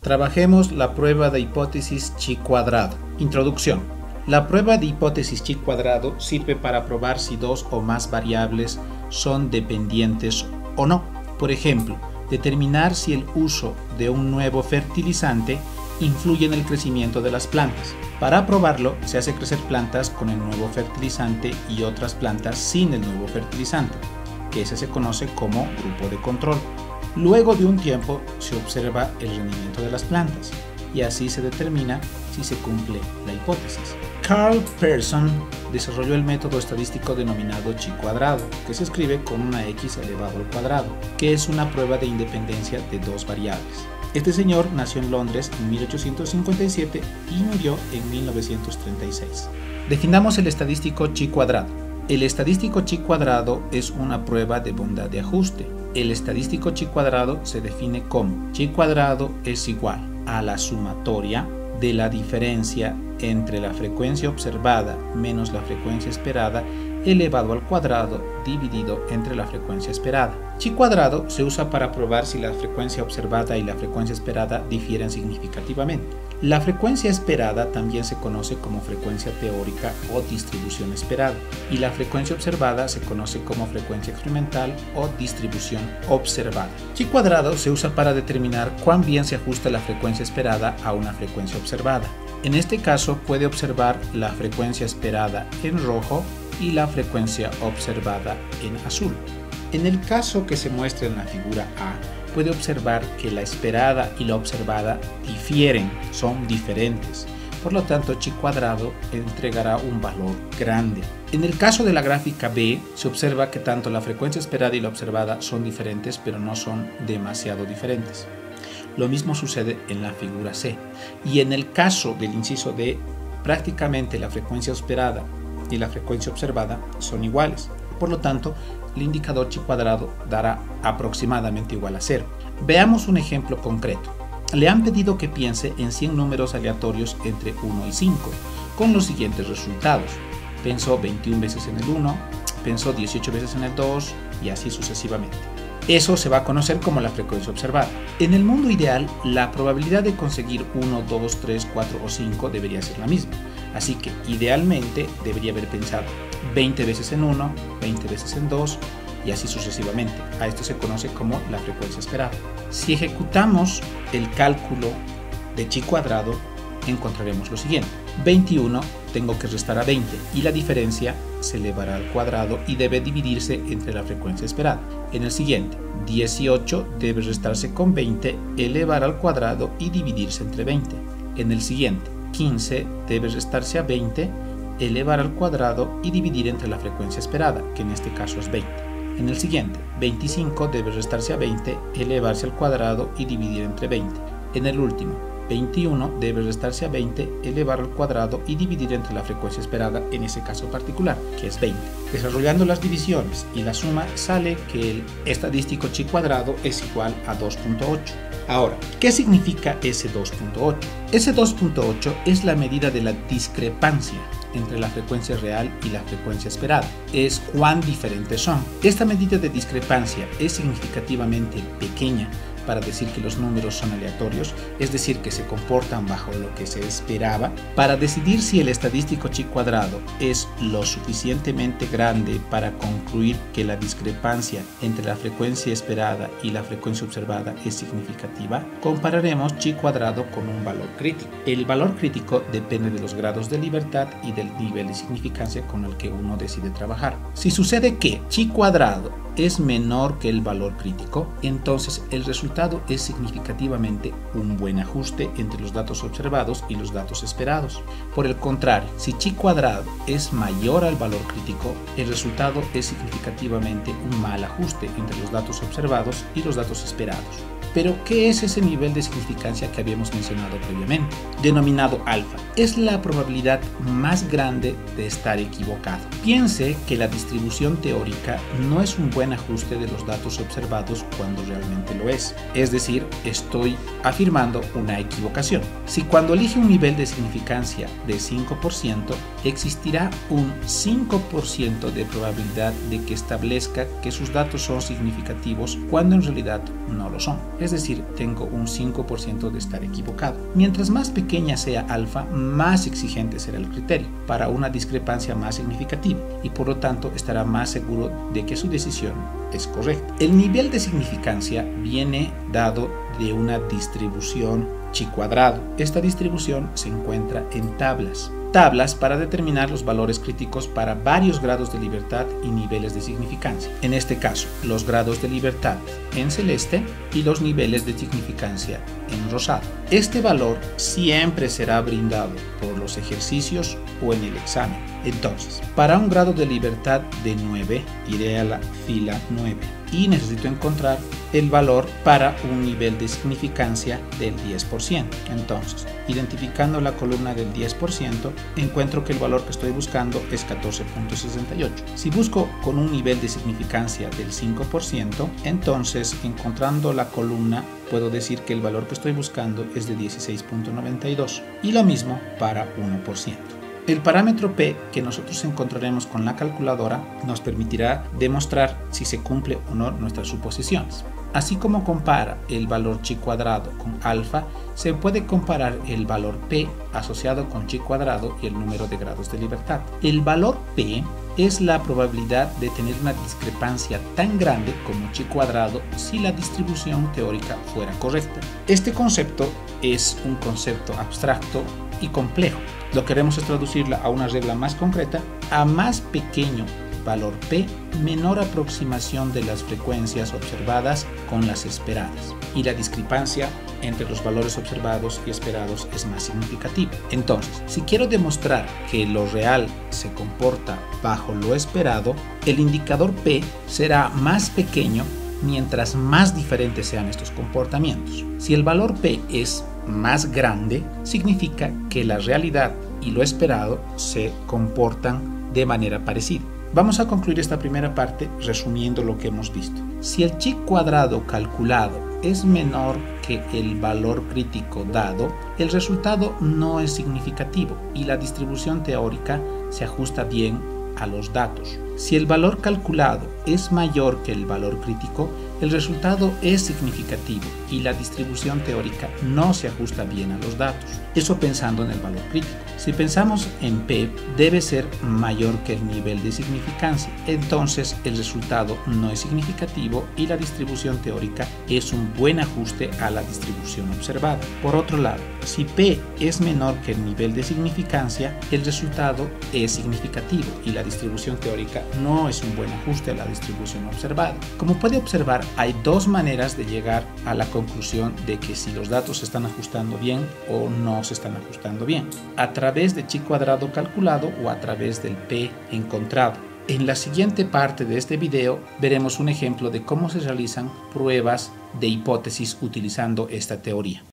Trabajemos la prueba de hipótesis chi cuadrado. Introducción. La prueba de hipótesis chi cuadrado sirve para probar si dos o más variables son dependientes o no. Por ejemplo, determinar si el uso de un nuevo fertilizante influye en el crecimiento de las plantas. Para probarlo, se hace crecer plantas con el nuevo fertilizante y otras plantas sin el nuevo fertilizante, que ese se conoce como grupo de control. Luego de un tiempo se observa el rendimiento de las plantas y así se determina si se cumple la hipótesis. Carl Pearson desarrolló el método estadístico denominado chi cuadrado, que se escribe con una x elevado al cuadrado, que es una prueba de independencia de dos variables. Este señor nació en Londres en 1857 y murió en 1936. Definamos el estadístico chi cuadrado. El estadístico chi cuadrado es una prueba de bondad de ajuste. El estadístico chi cuadrado se define como chi cuadrado es igual a la sumatoria de la diferencia entre la frecuencia observada menos la frecuencia esperada elevado al cuadrado dividido entre la frecuencia esperada. Chi cuadrado se usa para probar si la frecuencia observada y la frecuencia esperada difieren significativamente. La frecuencia esperada también se conoce como frecuencia teórica o distribución esperada, y la frecuencia observada se conoce como frecuencia experimental o distribución observada. Chi cuadrado se usa para determinar cuán bien se ajusta la frecuencia esperada a una frecuencia observada. En este caso puede observar la frecuencia esperada en rojo y la frecuencia observada en azul. En el caso que se muestra en la figura A, puede observar que la esperada y la observada difieren, son diferentes. Por lo tanto, chi cuadrado entregará un valor grande. En el caso de la gráfica B, se observa que tanto la frecuencia esperada y la observada son diferentes, pero no son demasiado diferentes. Lo mismo sucede en la figura C. Y en el caso del inciso D, prácticamente la frecuencia esperada y la frecuencia observada son iguales. Por lo tanto, el indicador chi cuadrado dará aproximadamente igual a 0. Veamos un ejemplo concreto. Le han pedido que piense en 100 números aleatorios entre 1 y 5, con los siguientes resultados. Pensó 21 veces en el 1, pensó 18 veces en el 2 y así sucesivamente. Eso se va a conocer como la frecuencia observada. En el mundo ideal, la probabilidad de conseguir 1, 2, 3, 4 o 5 debería ser la misma. Así que, idealmente, debería haber pensado 20 veces en 1, 20 veces en 2 y así sucesivamente. A esto se conoce como la frecuencia esperada. Si ejecutamos el cálculo de chi cuadrado, encontraremos lo siguiente. 21 tengo que restar a 20 y la diferencia se elevará al cuadrado y debe dividirse entre la frecuencia esperada. En el siguiente, 18 debe restarse con 20, elevar al cuadrado y dividirse entre 20. En el siguiente, 15 debe restarse a 20, elevar al cuadrado y dividir entre la frecuencia esperada, que en este caso es 20. En el siguiente, 25 debe restarse a 20, elevarse al cuadrado y dividir entre 20. En el último, 21 debe restarse a 20, elevar al cuadrado y dividir entre la frecuencia esperada en ese caso particular, que es 20. Desarrollando las divisiones y la suma, sale que el estadístico chi cuadrado es igual a 2.8. Ahora, ¿qué significa ese 2.8? Ese 2.8 es la medida de la discrepancia entre la frecuencia real y la frecuencia esperada. Es cuán diferentes son. Esta medida de discrepancia es significativamente pequeña para decir que los números son aleatorios, es decir, que se comportan bajo lo que se esperaba. Para decidir si el estadístico chi cuadrado es lo suficientemente grande para concluir que la discrepancia entre la frecuencia esperada y la frecuencia observada es significativa, compararemos chi cuadrado con un valor crítico. El valor crítico depende de los grados de libertad y del nivel de significancia con el que uno decide trabajar. Si sucede que chi cuadrado es menor que el valor crítico, entonces el resultado es significativamente un buen ajuste entre los datos observados y los datos esperados. Por el contrario, si chi cuadrado es mayor al valor crítico, el resultado es significativamente un mal ajuste entre los datos observados y los datos esperados. Pero, ¿qué es ese nivel de significancia que habíamos mencionado previamente? Denominado alfa. Es la probabilidad más grande de estar equivocado. Piense que la distribución teórica no es un buen ajuste de los datos observados cuando realmente lo es. Es decir, estoy afirmando una equivocación. Si cuando elige un nivel de significancia de 5%, existirá un 5% de probabilidad de que establezca que sus datos son significativos cuando en realidad no lo son. es decir, tengo un 5% de estar equivocado. Mientras más pequeña sea alfa, más exigente será el criterio para una discrepancia más significativa y por lo tanto estará más seguro de que su decisión es correcta. El nivel de significancia viene dado de una distribución chi cuadrado. Esta distribución se encuentra en tablas para determinar los valores críticos para varios grados de libertad y niveles de significancia. En este caso, los grados de libertad en celeste y los niveles de significancia en rosado. Este valor siempre será brindado por los ejercicios o en el examen. Entonces, para un grado de libertad de 9, iré a la fila 9 y necesito encontrar el valor para un nivel de significancia del 10%. Entonces, identificando la columna del 10%, encuentro que el valor que estoy buscando es 14.68. Si busco con un nivel de significancia del 5%, entonces encontrando la columna puedo decir que el valor que estoy buscando es de 16.92 y lo mismo para 1%. El parámetro P que nosotros encontraremos con la calculadora nos permitirá demostrar si se cumple o no nuestras suposiciones. Así como compara el valor chi cuadrado con alfa, se puede comparar el valor P asociado con chi cuadrado y el número de grados de libertad. El valor P es la probabilidad de tener una discrepancia tan grande como chi cuadrado si la distribución teórica fuera correcta. Este concepto es un concepto abstracto y complejo. Lo queremos es traducirla a una regla más concreta. A más pequeño valor P, menor aproximación de las frecuencias observadas con las esperadas y la discrepancia entre los valores observados y esperados es más significativa. Entonces, si quiero demostrar que lo real se comporta bajo lo esperado, el indicador P será más pequeño mientras más diferentes sean estos comportamientos. Si el valor P es más grande, significa que la realidad y lo esperado se comportan de manera parecida. Vamos a concluir esta primera parte resumiendo lo que hemos visto. Si el chi cuadrado calculado es menor que el valor crítico dado, el resultado no es significativo y la distribución teórica se ajusta bien a los datos. Si el valor calculado es mayor que el valor crítico, el resultado es significativo y la distribución teórica no se ajusta bien a los datos. Eso pensando en el valor crítico. Si pensamos en P, debe ser mayor que el nivel de significancia. Entonces el resultado no es significativo y la distribución teórica es un buen ajuste a la distribución observada. Por otro lado, si P es menor que el nivel de significancia, el resultado es significativo y la distribución teórica no es un buen ajuste a la distribución observada. Como puede observar, hay dos maneras de llegar a la conclusión de que si los datos se están ajustando bien o no se están ajustando bien, a través de chi cuadrado calculado o a través del P encontrado. En la siguiente parte de este video veremos un ejemplo de cómo se realizan pruebas de hipótesis utilizando esta teoría.